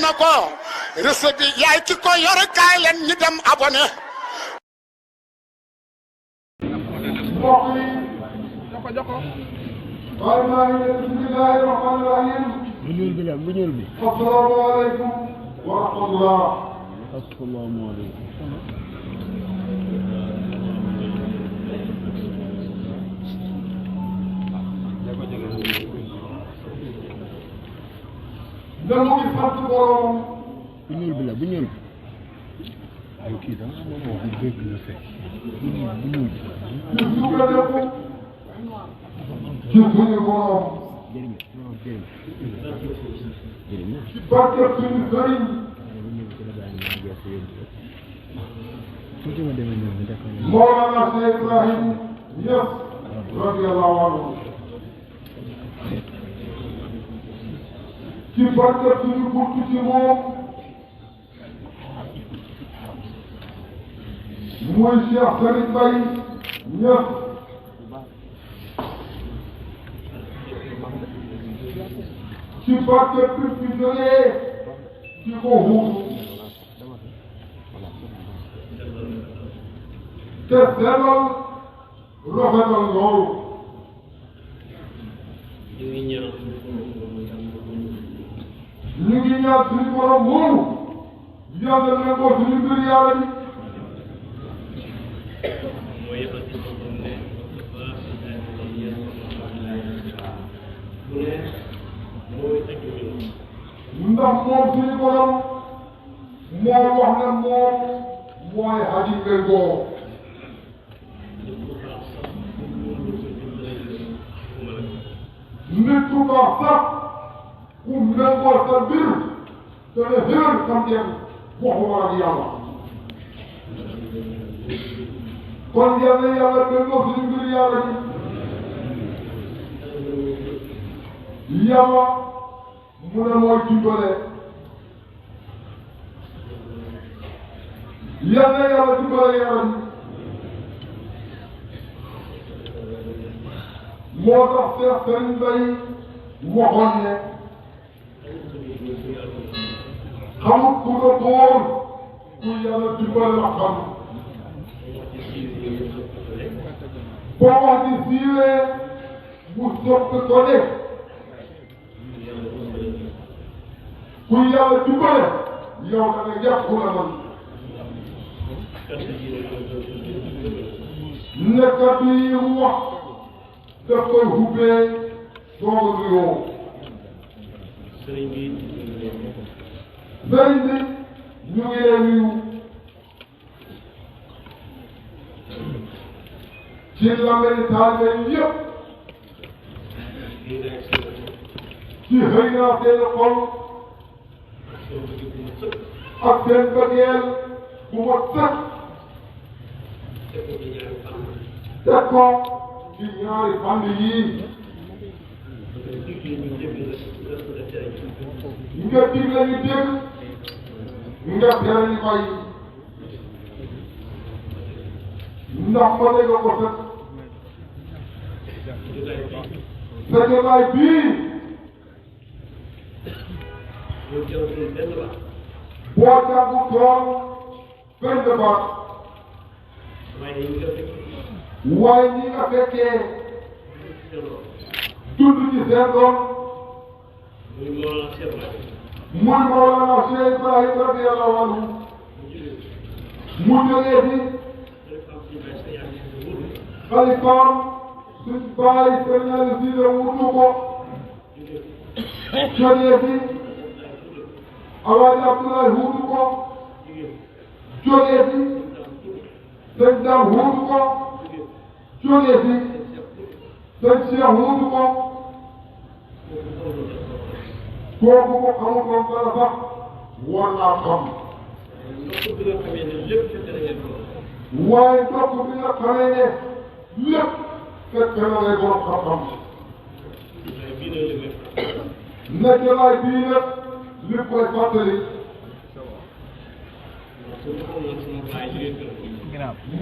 na ko recette bi yaay ki ko yor kaay leen ñu dem abonné mbokk yi joko waaye maa ngi leen bismillahi rahmani rahim bu ñuul bi la bu ñuul bi assalaamu aleykum wa rahmatullah assalaamu aleykum ne mu ngi sant borom bu ñuul bi la bu ñuul bi ay kii dama mën a wax dégg la fekk bu ñuul bi ci sukkandiku ci suñu borom ci barke suñu sëriñ Mawlana Cheikh Ibrahim Niass radiyallahu anhu ci barke suñu buntu ci moom muy Cheikh Serigne Mbaye Niass ci barke bi fi jógee ci ko huutu te sellal rafetal loolu ñu ngi ñaan suñu borom moomu yàlla na ko suñu mbir yàlla bi ndax moom suñu borom moo wax ne moom mooy aji méngoo nit ku baax sax ku méngoo sa mbir dana xéer xam ngeen waxuma ak yàlla kon yàlla yàlla méngoo suñu mbir yàlla ji yàlla mu ne mooy dimbale yàlla yàlla dimbale yàlla ji moo tax Cheikh Serigne Mbaye waxoon ne xamut ku la tóor ku yàlla dimbale la xam boo wax di siiwee mu soppi ko ne ku yàlla dimbale yow da nga jàpp la man nekkat yi mu wax daf koy hubbee soog a nuyoo sëriñ bi ñu ngi leen nuyu ci lamel taalibe yëpp ci xëy naa seen xol ak seen bëggeel bu ma sëkk teg ko ci ñaari fànn yii nga digle ñu dégg nga tere ñu bàyyi ndax ma dégg ko sëkk sa jotaay bii boo jàngu tool benn baat waaye ñi nga fekkee dund ci seen doom muy Mawlana Cheikh Ibrahim radiyallahu anhu mu jógee fi xalifaam suñ baay Serigne Sida wutu ko jógee fi Alaaji Abdoulaye wutu ko jógee fi sëñ Dame wutu ko jógee fi sëñ Cheikh wutu ko kooku ko xamutoon dara sax war naa xam waaye ndox bi nga xamee ne lépp fekk na lay doon xam-xam nekkalaay bii nag li koy fàttali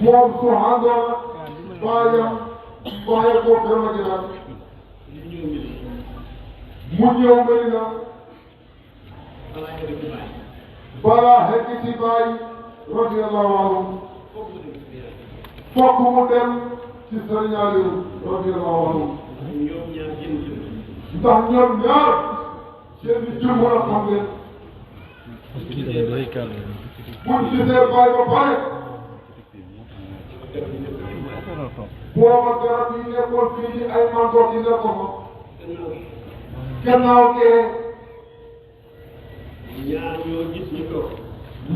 moom su àndoon baayam bàyyi ko Kër Madina mu ñëw Medina balaa xegg ci baay radiyallahu anhu fokk mu dem ci Sëriñ Aliou radiyallahu anhu ndax ñoom ñaar seen i jëmm la xam ne buñ gisee baay ba pare booba garab yi nekkoon fii ci ay mangoor yi nekkoon fa gannaaw gee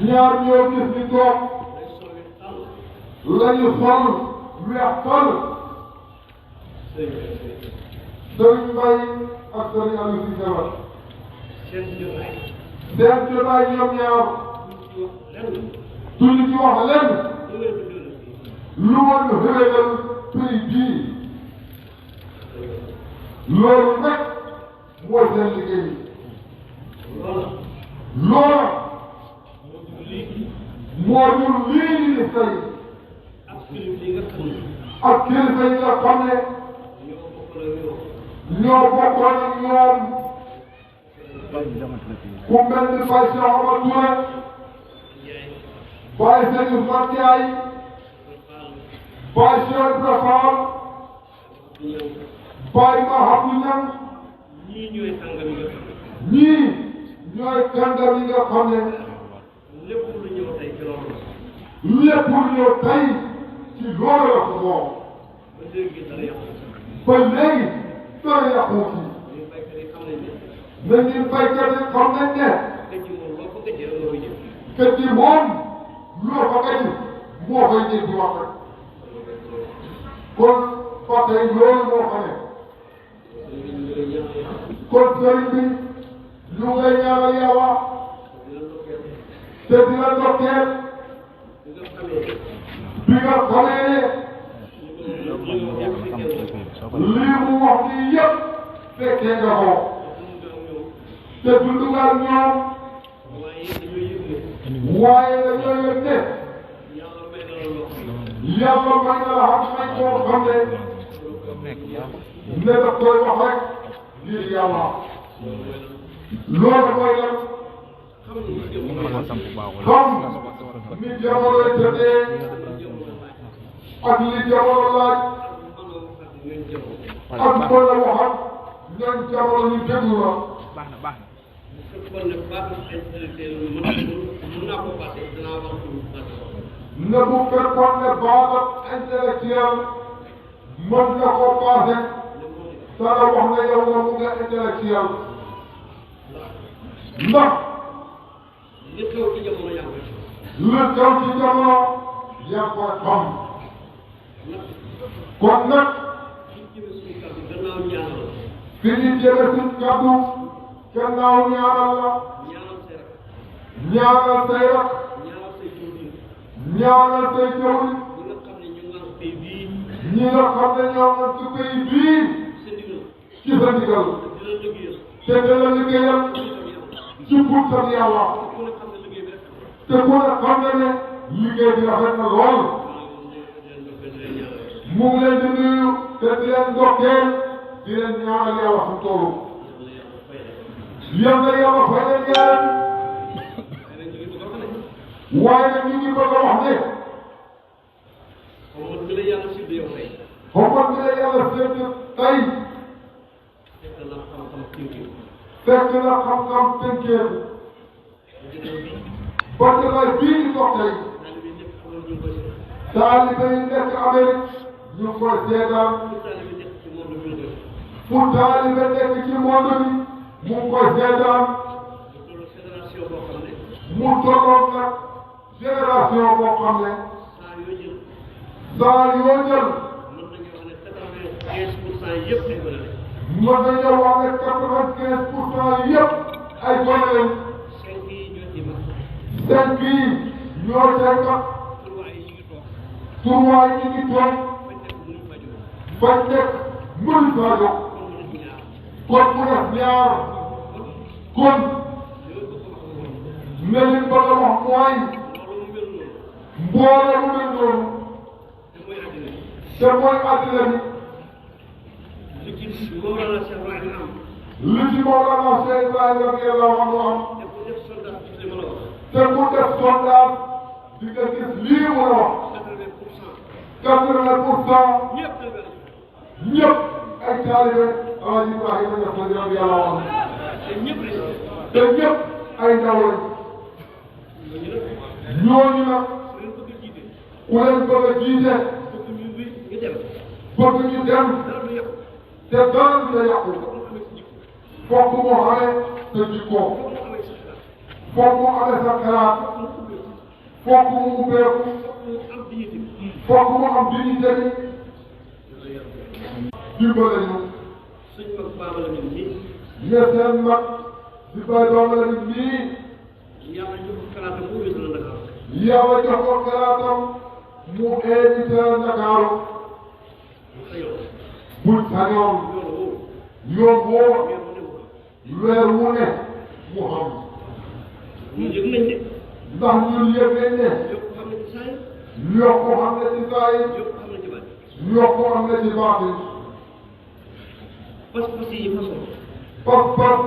ñaar ñoo gis ñu toog lañu sol weex tal Sëriñ Mbay ak Sëriñ Aliou si jabar seen jotaay ñoom ñaar duñu ci wax lenn lu woon xëyal prix bii loolu nag mooy seen liggéey loola moo jur lii di tey ak kilifa yi nga xam ne ñoo bokkoon ak ñoom ku mel ni Baye Cheikh Omar Touré Baye Sëñ Ousmane Ndiaye Baye Cheikh Ibra Fall Baye Mahamou Niang ñii ñooy kàngam yi nga xam ne lépp lu ñëw tey ci loolu la ko moom ba léegi dara yàqu ci na ñun baykat yi xam nañ ne kër gi moom loo fa gëj moo koy jël di wax rek kon ba tey loolu moo xam ne kon sëriñ bi ñu ngay ñaanal yàlla te dina ndokkeel bi nga xamee ne lii mu wax nii yëpp fekkee nga ko te dund nga ak ñoom waaye dañoo yëg ne yàlla may na la xam may koo xam ne ne daf koy wax rek ngir yàlla loolu mooy lan xam ni jamono tëddee ak li jamono laaj ak mën a waxat ñoom jamono ñu déglu la ne bu fekkoon ne baatam intellectuel mën nga ko passé dana wax ne yow nga mu nga intellectuel ndax li xew ci jamono yaa ngi koy xam kon nag fi ñu jëlee suñ kaddu gannaaw ñaanal la ñaanal say rak ñaanal say jawri ñi nga xam ne ñoo ngi ci pays bii ci sa ndigal te dina liggéeyal ci buntam yàlla te ku ne xam na ne liggéey bi rafet na lool mu ngi leen di nuyu te di leen ndokkeel di leen ñaanal yàlla fu toll yal na yàlla fay leen ñaan waaye nag ñu ngi bëgg a wax ne xamoon bi la yàlla sédd tey fekk na xam-xam tënkeeku ba jotaay bii ñu toog tey taalibe yi nekk Amérique ñu ngi koy seetaan fu taalibe nekk ci monde bi mu ngi koy seetaan mu tolloon nag génération boo xam ne saa yoo jël mën nañoo wax ne 95% yëpp ay gone lañ 5 yi ñoo cay kat 3 yi ñu ngi toog bañ nekk mënuñ faa jóg kon mu def ñaar kon ne leen bëgg a wax mooy mbooloo mu mel noonu te mooy àddina bi li ci Mawlana Cheikh Ibrahima radiyallahu anhu am te ku def sondage di nga gis lii mu la wax 80% ñëpp ay taalibe Alaaji Ibrahima Ñas la ñoom yàlla wax te ñëpp ay ndaw lañ ñooñu nag ku leen bëgg a jiite bëgg ñu dem te dara du la yàqu fokk mu xamee sa jikko fokk mu amee sa xalaat fokk mu ubbeeku fokk mu am dignité dimbale ñu ne seen mag di bay doom la nii yàlla jox ko xalaatam mu invité Ndakaaru buñ sañoon yoon woo weer wu ne mu xam ndax ñun yëg nañ ne yokk xam ne ci saa yi yokk xam ne ci baatin pas-pas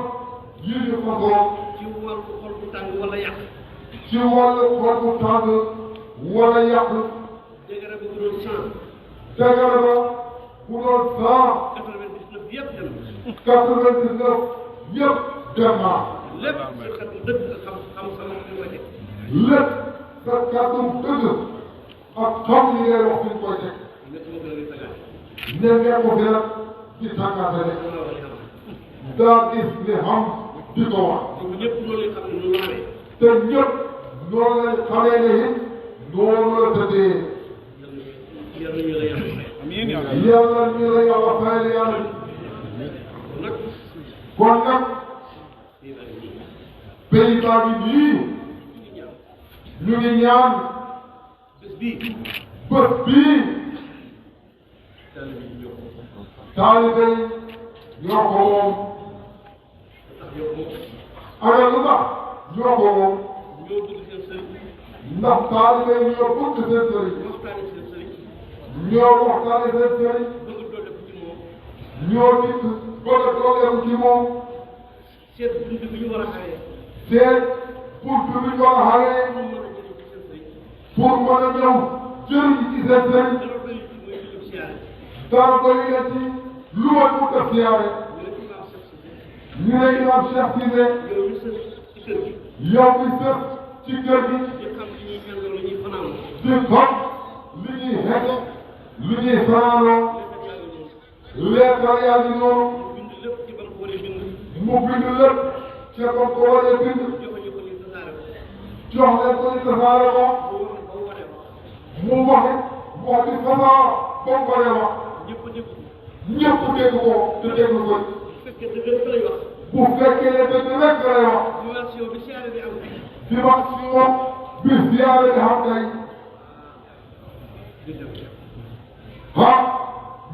yi ñu façon ci wàllu xol bu tàng wala yàq ci wàllu xol bu tàng wala yàq dégara ba bu doon 100 dégara ba bu doon 99 yëpp dem 99 yëpp dem na lépp sa kàddu dëgg xam sama fi koy teg lépp sa kàddu dëgg ak xam li ngay wax fi ñu koy teg ne ngeen ko gën a di tàngaate rek daa gis ne xam di ko wax ñëpp loolu xam ne ñu waxee te ñëpp noonu lañ xamee ne it noonu la tëddee yàlla ñu la yàlla fayal yàlla kon nag pays baa ngi nii ñu ngi ñaan bés bii taalibe ñoo ko moom ana lu tax ñoo ko moom ndax taalibe ñoo bëgg seen sëriñ ñoo waxtaane seen sëriñ ñoo dikk bëgg a dooleeku ci moom seet bunt bi ñu war a xaree seet bunt bi ñu war a xaree pour mën a ñëw jëriñ ci seen sëriñ dara doy leen ci lu ma mu def siyaare ñu ne imam Cheikh Cissé yow mi sës ci kër gi di xam li ñuy xeex li ñuy fanaanoo leetar yaa ngi noonu mu bind lépp ca ko ko waree bind jox leen ko ñu tasaare ko mu waxe wax di fasaa ba mu waree wax ñëpp dégg ko te déglu ko bu fekkee ne dëgg rek lay wax dimension bi siyaare di am tey ah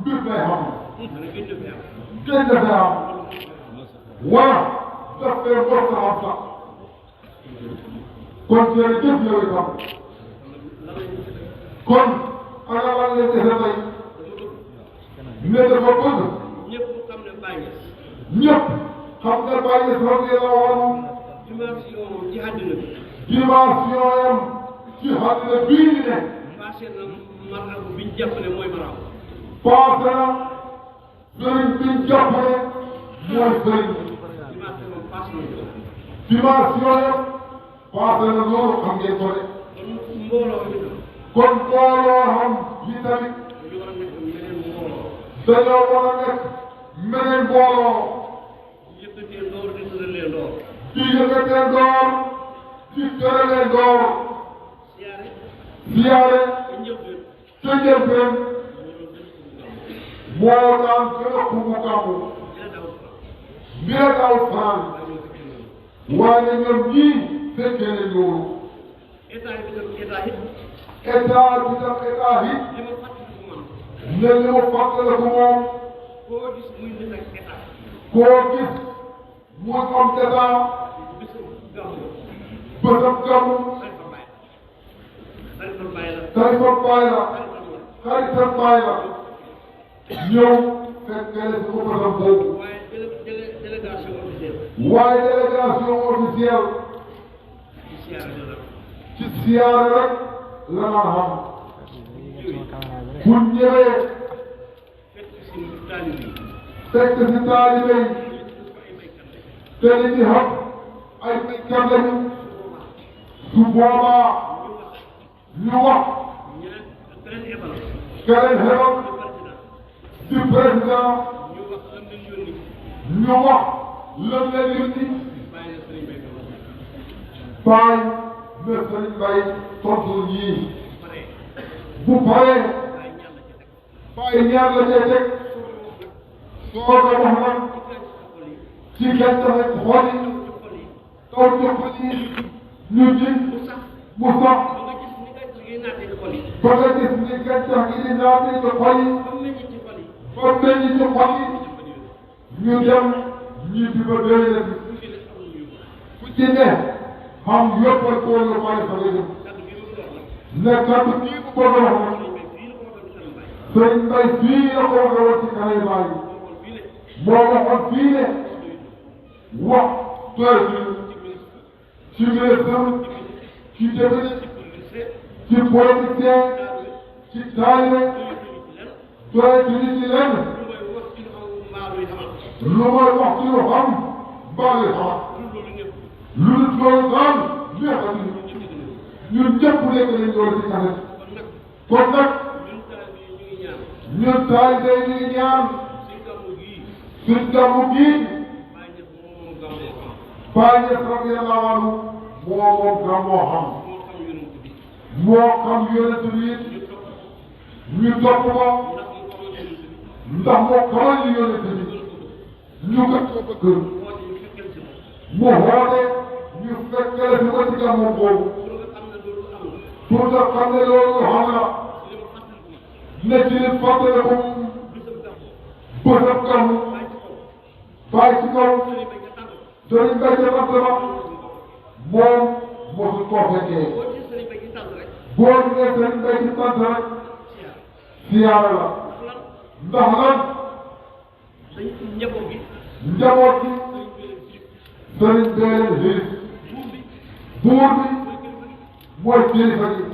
mbir day xam gën dafay am wala daf fee bokk am sax kon jërëjëf yow itam kon ana lan lañ dese tey ne dafa bëgg ñëpp xam ne Baye radiyallahu anhu dimension ci àddina bii ñu ne passé na biñ jàpp ne mooy maraam passé na sëriñ biñ jàpp ne mooy sëriñ dimension yam passé na loolu xam ngeen ko de kon mbooloo xam yi tamit dañoo war a nekk meneen mbooloo di yëkkatee door di tëralee door siyaare ca njëlbeen moo daan gën a xumu gàmmu mbir daw fanaan waaye ñoom ñii fekkee ne loolu état bi tam état hit ne li mu fàttaliku moom koo gis muy am état bësam gàmmu tarifa baay la xaritam baay la ñëw fekkee ne su ko bësam boobu waaye délégation officielle ci siyaare rek la naan xam bu ñëwee fekk si taalibe yi te li ci xam ay baykat lañu su boobaa ñu wax keneen xelal di président ñu wax lan la yónni bàyyi ne Sëriñ Bay tontu ñii bu paree bàyyi ñaar la cay teg soo ko wax nag ci gàncax ak xol yi taw ci xol yi ñu ji mu sax ba nga gis ni gàncax gi di naatee ci xol yi ba meññ ci xol yi ñu dem ñii di ba déwénati fu ci ne xam yóbbal ko la bàyyi fa nga jëm ne kaddu bii bu bëgg a wax nag Sëriñ Bay fii la ko waxee woon ci kanay bàyyi moo waxoon fii ne wax doy ci ministre ci député ci politicien ci taalibe doy ci lenn lu may wax ci lu xam mbaa li xam lu dul loolu daal neexal ñun ñëpp nekk nañ loolu ci kanam kon nag ñun taalibe ñu ngi ñaan suñ gàmmu gii Baay Ñas radiyallaahu anhu moom gàmmoo xam moo xam yonent bi ñu topp ko ndax moo xamal ñu yonent bi ñu gën ko bëgg mu xoote ñu fekkale fi ko ci gàmmu boobu pour nga xam ne loolu xam na ne ci li fàttale ko bësab gàmmu bàyyi ci kaw Sëriñ Bay ca sant ba moom mosul koo fekkee boo gisee Sëriñ Bay ci sant rek siyaara la ndax lan njaboot gi Sëriñ Bay leen xiis buur bi mooy kilifa gi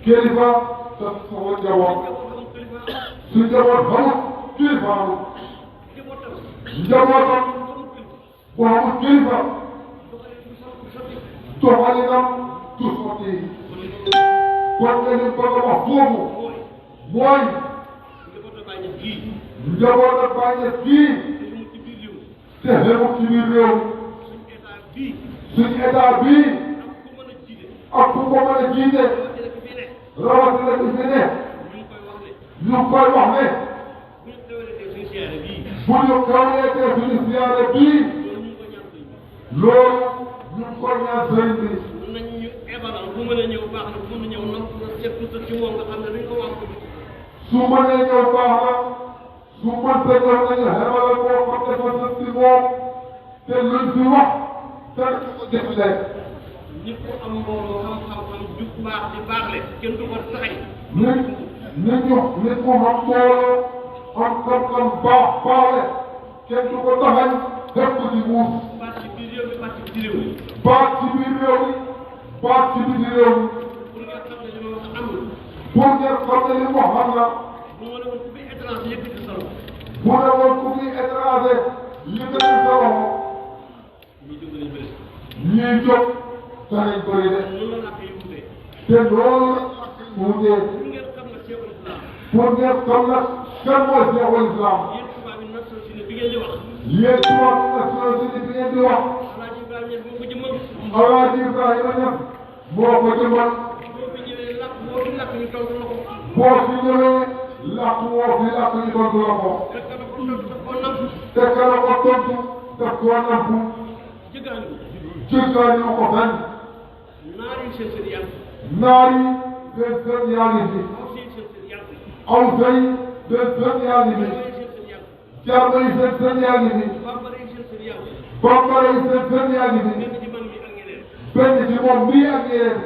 kilifa te soxla njaboot su njaboot xamut kilifa amut njabootam bu amul kilifa doxalinam du sotti kon nga ñu bëgg a wax foofu mooy njaboot ak Baay Ñas gii te xemut ci biir réew suñu état bii ak ku ko mën a jiite rawatina ci fi ne ñu koy wax ne bu ñu xewleetee suñu siyaare bii loolu ñu ngi ko ñaan sëriñ bi. nañ ñu ebalal bu mën a ñëw baax na bu mën a ñëw nag seet tuuti ci moom nga xam ne duñ ko wax. su mënee ñëw baax na su mënta ñëw nañu xebalal koo xam ne dafa sës ci moom te luñ fi wax dara du ko jëflee. nit ku am mbooloo xam-xam jub baax di baaxle kenn du ko taxay. nit ku xam mbooloo am xam-xam baaxle kenn du ko taxañ def ko ci muus. baat ci biir réew mi baat ci biir réew mi. baat ci biir réew mi baat ci biir réew mi. pour nga xam ne li ma wax amul. pour ngeen xam ne li mu xam la. bu ma ne woon ku fi étranger yëkkati sa loxo. bu ne woon ku fi étranger yëkkati sa loxo. ñuy jóg danañ bëri de. te loolu la ak wutee. pour ngeen xam nag kan mooy Cheikhul Islam. yéen tubaab bi nationalité bi ngeen di wax. Alaaji Ibrahima Ñas moo ko jëmmal. boo fi ñëwee làkk woo fi làkk ñu tontu la ko. te kala ko tontu daf koo nampu. jéggaani ko fenn. naar yi seen seen yaa ngi fi. aw say seen seen yaa ngi fi. Jaarba yi seen seen yaa ngi fi. Bambara yi seen seen yaa ngi fi. benn ci moom bii ak yéen.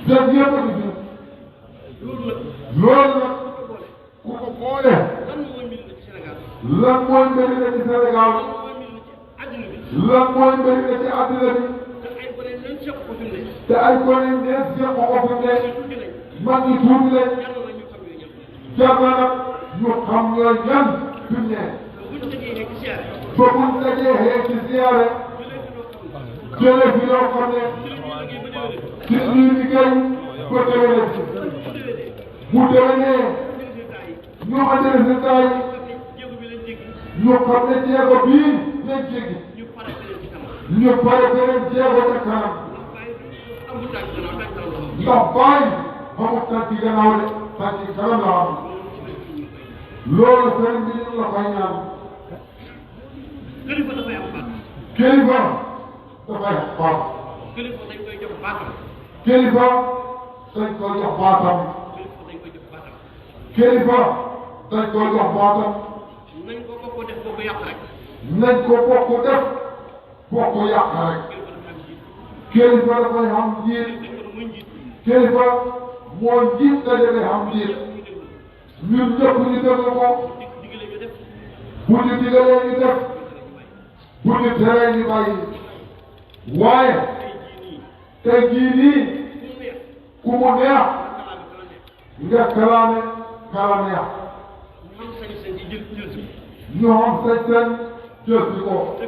seen yëpp a ngi fi. loolu nag ku ko boole. lan mooy mbiri na ci Sénégal. lan mooy mbiri na ci àddina bi. seq ko fi mu ne. te ay gone neen seq ko fi mu ne mag ñi tuuti lañ jar na nag ñu xam ñooy ñan fi mu ne ba buñ dajee ci siyaare jëlee fi loo xam ne ci suñu liggéey ba déwénee ci bu déwénee ñu andi résultat yi ñu xam ne jéego bii lañ jéggi ñu pare beneen jéego ca kanam ndax bàyyi xamul tànki gannaaw de tànki kanam la am loolu sëriñ bi ñu la koy ñaan kilifa dafay am baat. kilifa dafay am baat. kilifa dañ koy jox baatam. kilifa dañ koy jox baatam. kilifa dañ koy jox baatam. kilifa dañ koy jox baatam. nañ ko bokk def bokk yàq rek. nañ ko bokk def bokk yàq rek. kilifa dafay am njiit. kilifa moo njiit dajale am njiit. ñun ñëpp ñu déglu ko. bu ñu digalee ñu def. bu ñu teree ñu bàyyi. waaye tey jii nii ku mu neex nga kalaame kala neex ñu am sañ-sañ jël si ko te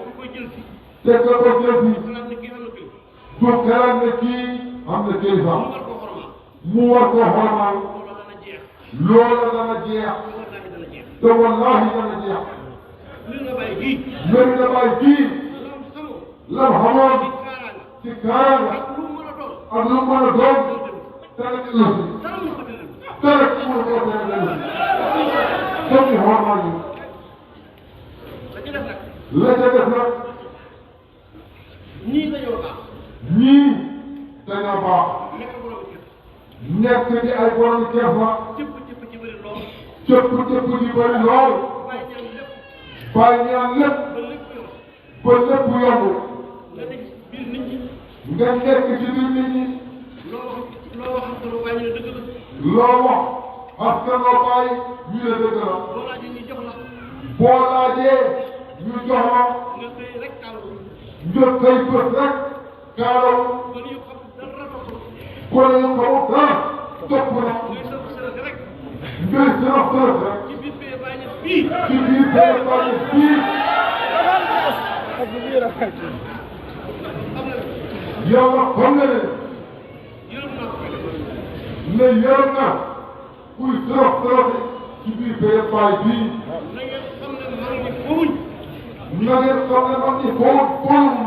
ka ko jël si du xelal ne kii am na kilifa mu war ko xormaal loola dana jeex te wallaahi dana jeex Medina Baye gii lam xamoon ci kaaraanga ak lu mën a doon dara ci ëllëg dara ci mën a doon dara ci ëllëg comme ni xormaal yi la ca def nag ñii dañoo baax. ñii dañoo baax nekk di ay borom kersa cëpp cëpp ci bëri lool. cëpp cëpp di bëri lool bàyyi ñaan lépp ba lépp yomb nga nekk biir nit ñi. nga nekk ci biir nit ñi loo wax ak loo bàyyi ñu ne dëgg la. loo wax askan loo bàyyi ñu ne dëgg la boo laajee ñu jox la. boo laajee ñu jox la nga xëy rek kàlla. nga xëy bët rek kaalaw kon yow xam dara topp la. kon yow xamul dara topp na ngay sëb sërëg rek. ngay sërëf sërëf rek ci biir bee bàyyi ne fii. ci biir bee bàyyi fii am na yàlla xam na ne yërëm naa ko. ne yërëm na kuy sërëf sërëf ci biir bee bàyyi bii na ngeen xam ne maa ngi foofuñ. na ngeen xam ne man ni foofu foofu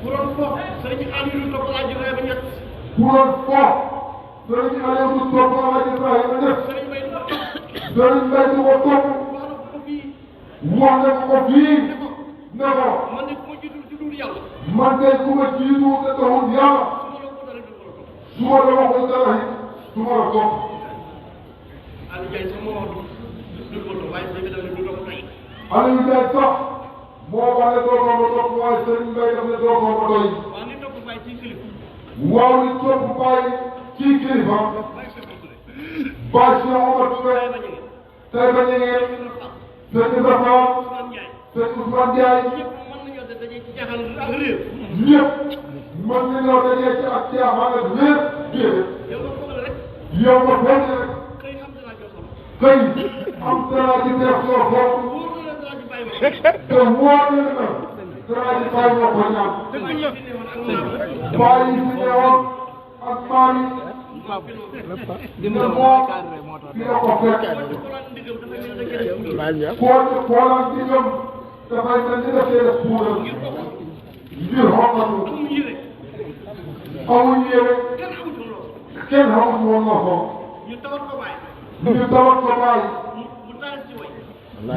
bu doon foofu sëriñ Aliou topp laa ji reer ba ñett. ku doon foofu sëriñ Aliou du topp Alaaji Ibrahima def sëriñ Bay du ko topp. sëriñ Mbay du ko topp wax na ko fii. wax na ko fii ne ko man de ku ma jiitul ci dul yàlla. man de ku ma jiitu te taxul yàlla su ma la ko dara du su ma la waxul dara it ko la topp. su ma la topp Aliou Ndiaye sax moo wax du ko topp waaye dañu def ne du topp tey. Aliou Ndiaye sax moo wax ne doo ko ma topp waaye sëriñ Mbay daf ne doo ko ma doy waaw ni topp bàyyi ci kilifa. waaw li topp bàyyi ci kilifa Baay Cheikh Omar Touré tey ba ñu ngeen sëñ Ibrahima Fall sëñ Ousmane Ndiaye ñëpp mën nañoo dajee ci jaaxal ak réew. ñëpp mën nañoo dajee ci ak caaxaan ak wér déedéet yow nga foog rek yow nga foog rek xëy xam danaa jox sama. xëy am dara ci def soo foog wóor na la danaa ci bàyyi ma. te wóor na la dara ci bàyyi moo ko ñaan dëgg la fi newoon ak maam. bàyyi fi newoon ak maam yi ne moom fi la ko fekk xoolaat ndigam dafay mel ne dañ koy def. xoolal ndigam dafay mel ni dafay def puudar ngir xoqatu amul yére. amul yére kenn amutul loolu. kenn xamul woon nga ko ñu tawat ko bàyyi. ñu tawat ko bàyyi mu taal ci way.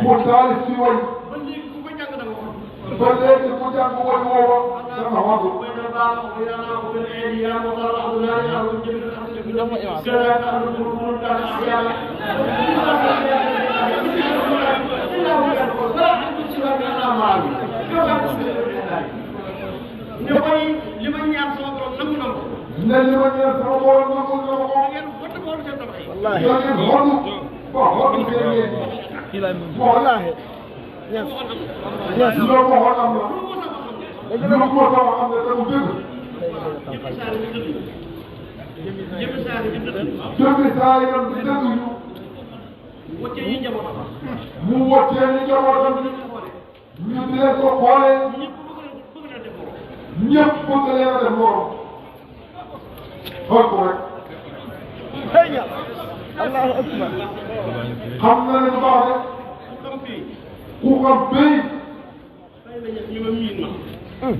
mu taalif si way ba léegi ku ko jàng da nga ko. ba léegi ku jàng way woowa dana waxu ne koy li ma ñaan sama borom nangu na ko. ne li ma ñaan sama borom nangul na ma ko da ngeen bëtt boolu seen tabax yi. da ngeen xodu ba xodu seen yéen wallaahi loo ko xool am la lu ko sama xam ne damu dëgg jëmmi saa yi nam di dëgg ñu mu woccee ñu njabootam ñu di leen ko xoolee ñëpp bëgg leen a def morom xool ko rek Allahu akbar xam na ne bu baax rek ku xam béy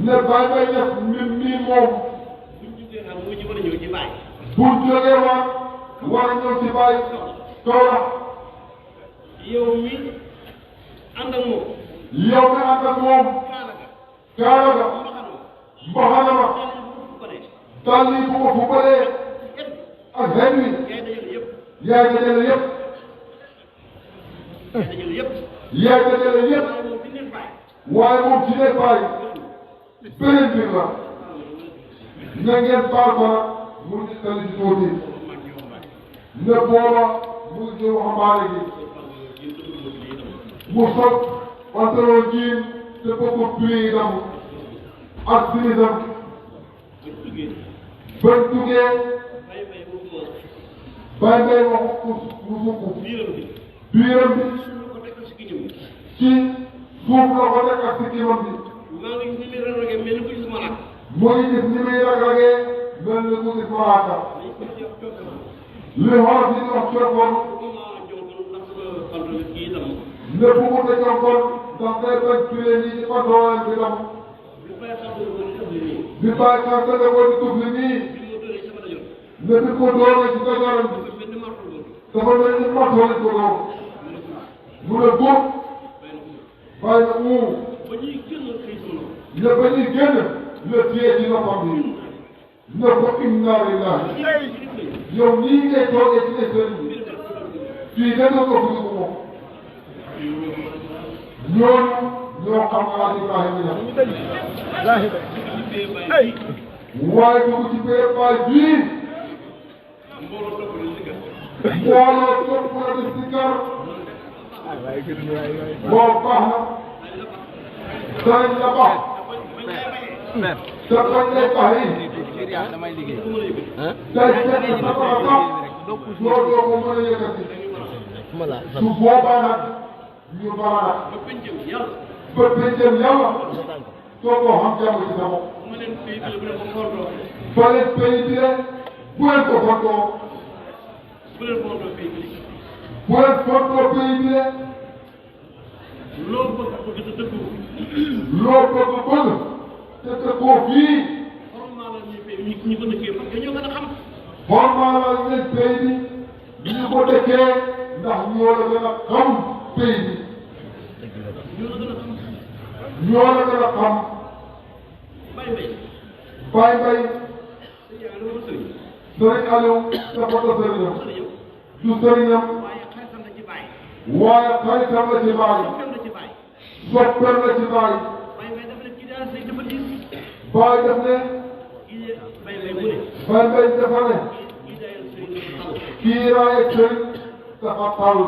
ne bàyyi bay def mbir mii moom bu jógee war a ñëw ci bàyyi toola yow mi ànd ak moom yow mi ànd ak moom kaala ga mbaxana ma dal yi bu ko fubalee ak xel wi yaay dajale yëpp yaay dajale yëpp waaye moom ci nekk bàyyi beneen mbir la na ngeen baal ko nag mu ngi tali ci tuuti ne booba mu ngi jël waxambaane gi mu sot pantalon jiin te bëggu pili itam ak simisam bañ duggee bay bay wax mu sukk biiram bi ci suuf la ko teg ak sikkimam bi mu ngi gis ni muy rag-ragee mel ni ku gis malaaka li xool si wax cookoon ne bu mu te cookoon ndax day bañ tuye nii ci pantalon bi tam bi bàyyi xar tëgg ko di tufli nii ne bi ko dooree ci dajaram bi dafa mel ni marto lañ ko doon mu ne góob bàyyi na mu ne ba ñuy génn le téye ci noppam bi ne ko inna lillahi yow nii ngay toogee ci ne sëriñ bi fii gën a ko fi ko moom ñooñu ñoo xam Alaaji Ibrahima Ñas waaye dugg ci biir baay bii mbooloo topp na di sikar boo baax na danañ la baax te bañ lay baax yi day fekk sa baax doo ko mën a yëkkati su boobaa nag ñu baax nag ba pencam yàlla soo ko xam jàmm ci sa bopp ba leen pays bi rek bu leen ko fontoo bu leen fontoo pays bi rek loo bëgg te dëkkoo fii ñi ko dëkkee parce que ñoo gën a xam xormaalal leen pays bi ñu ko dëkkee ndax ñoo la gën a xam pays bi ñoo la gën a xam Baye Mbaye Sëriñ Aliou dafa ko sëriñam du sëriñam waaye xaritam la ci Baye soppeem la ci Baye Baye def ne Baye Mbaye dafa ne kii raay sëriñ dafa tal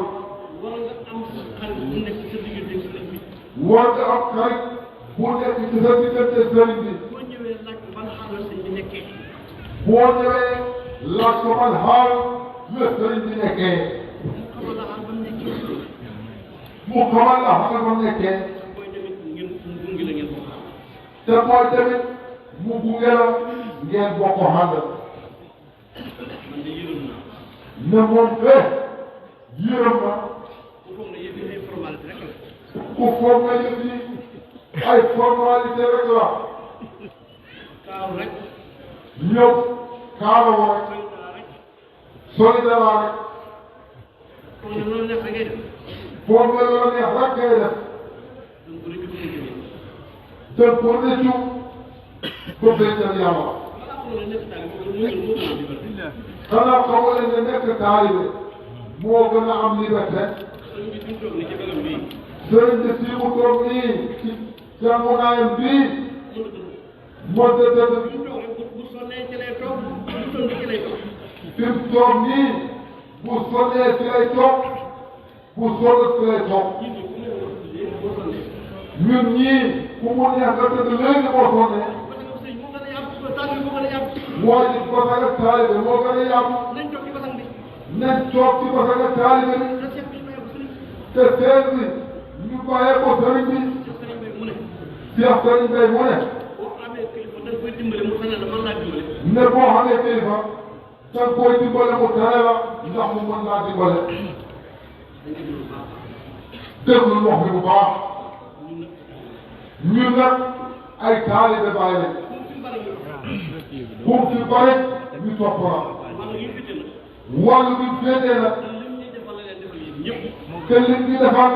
war nga am xarit bu nekk ci sa diggante sëriñ bi boo ñëwee laaj ko man xaal la sëriñ bi nekkee mu xamal la xamal ba nekkee te mooy tamit mu gunge la ngeen bokk ànd ne moom fee yërëm na ku foog na yëf yi ay formalité rek la ñëw kaaloo rek solidaire rek foog na la neex rek ngay def te pour rëccu ba béykat yàlla xanaa xamoo leen ne nekk taalibe moo gën a am liberté sëriñ bi fii mu toog nii ci jàngunaayam bii moo dëgg fi mu toog nii bu sonnee ci lay toog bu sonn ci lay toog ñun ñii ku ku mu neex nga tëdd léegi boo sonnee parce que sëñ moo gën a yàpp taalibe moo gën a yàpp moo ci basang ak taalibe moo gën a yàpp nañ toog ci basang bi nañ toog ci basang ak taalibe bi te seet bi may ko sëriñ te seen bi ñu bàyyee ko sëriñ bi sëriñ bay mu ne Cheikh Sëriñ Bay mu ne boo amee kilifa da nga koy dimbale mu xanaa la man laa dimbale ne boo xamee kilifa da nga koy dimbale mu tere la ndax mu mën laa dimbale déglu wax bi bu baax ñun nag ay taalibe Baay lañ bu mu fi bari ñu topp la wàllu bi féetee la te li ñu defal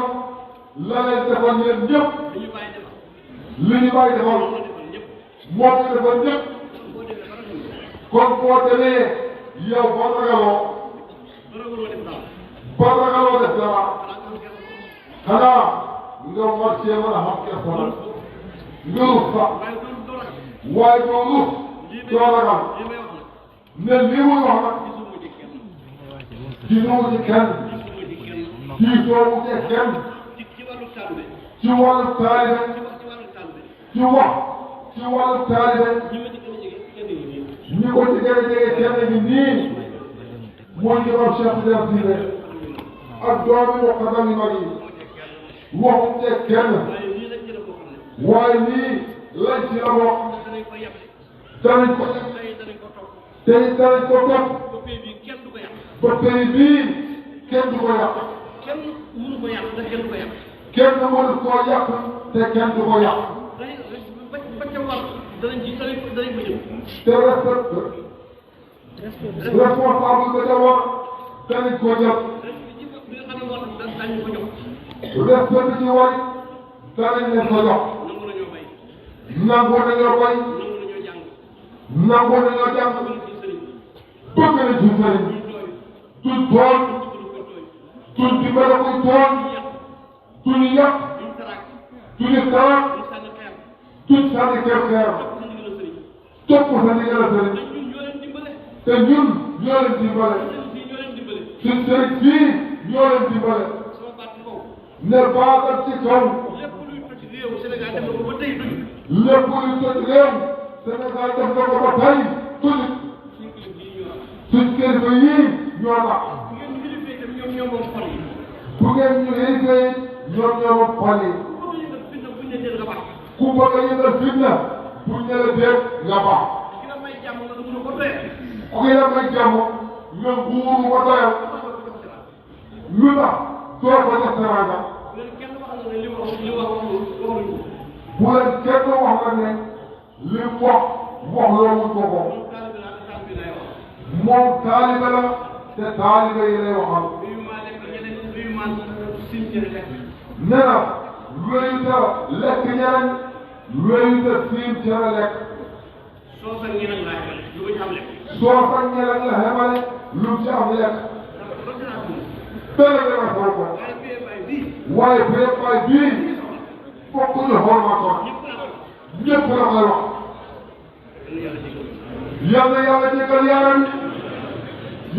la leen defal yéen ñëpp li ñu bàyyi defal moo ko defal ñëpp kon boo demee yow ba ragaloo def dara xanaa nga war cee mën a xam kersa la nga rus sax waaye doo rus doo ragal ne lii muy wax nag gisoo ci kenn gisoo ci kenn ci wàllu taalibe ci wax ci wàllu taalibe ñi ko ci gën a jege kenn gi nii mooy imam Cheikh Tidiane Cissé ak doomi waxtaan yu mag yi waxuñ ci kenn waaye nii lañ ci la bokk danañ ko tey danañ ko topp ba tey bii kenn du ko yàq kenn mënu koo yàq te kenn du ko yàq te responsable ba ca war danañ ko jël respect bi ci war danañ leen ko jox nangu nañoo bay nangu nañoo jàng bëgg nañ suñ sëriñ duñ tooñ duñ dimbale kuy tooñ duñ yàq duñu taraak duñ sànni kër xeer topp sa ndigal sëriñ te ñun ñoo leen dimbale suñ sëriñ fii ñoo leen dimbale ne baatal ci kaw lépp luy toj réew Sénégal def na ko ba tey tujut suñ kilifa yii ñoo tax bu ngeen ñu xëy ñoom ñoo moom xol yi ku bëgg a yëngal fitna buñ ne la déet nga baax ku ki la may jàmm nga nguuru ko doyal lu tax doo ko def teranga bu leen kenn wax na ne li mu wax loolu ko ko moom taalibe la te taalibe yi lay waxal nee na wéyu ta lekk ñeneen wéyu ta siim cere lekk soo sax ñeneen la xemale lu ci am lekk dara dara xool ko waaye béy bii fokk ñu xool ma ko ñëpp la koy wax yal na yàlla jégal yaram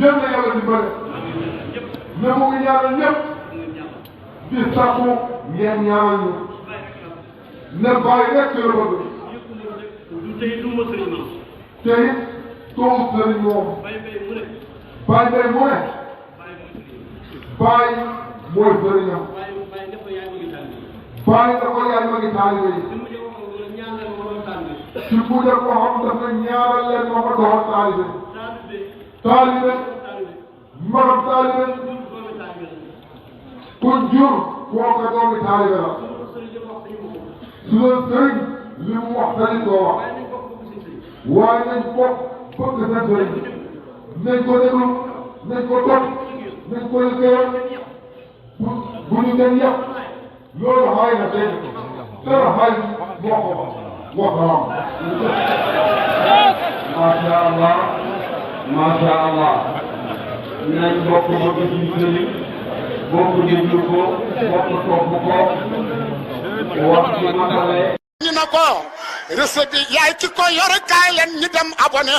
yal na yàlla dimbale ne mu ngi ñaanal ñëpp di sàkku ngeen ñaanal ñu ne bàyyi rek la bëgg te it toogu sëriñ moom bàyyi bay mu ne bàyyi mooy sëriñam bàyyi da ko yaay magi taalibe yi ci bu dee ko xam daf na ñaanal leen ma ko doon taalibe magam taalibe kun jur koo ko doomi taalibe la su doon sëriñ li mu wax dañu koo wax waaye nañ bokk bëgg seen sëriñ nañ ko déglu nañ ko topp nañ ko liggéeyal bu ñu leen yàq loolu xaay na dégg dara xaay moo ko waxam macha allah macha allah nañ bokk bëgg suñu sëriñ bokk déglu ko bokk topp ko wax ci matale ñu ne ko recette bi yaay ki ko yor kaay leen ñu dem abonné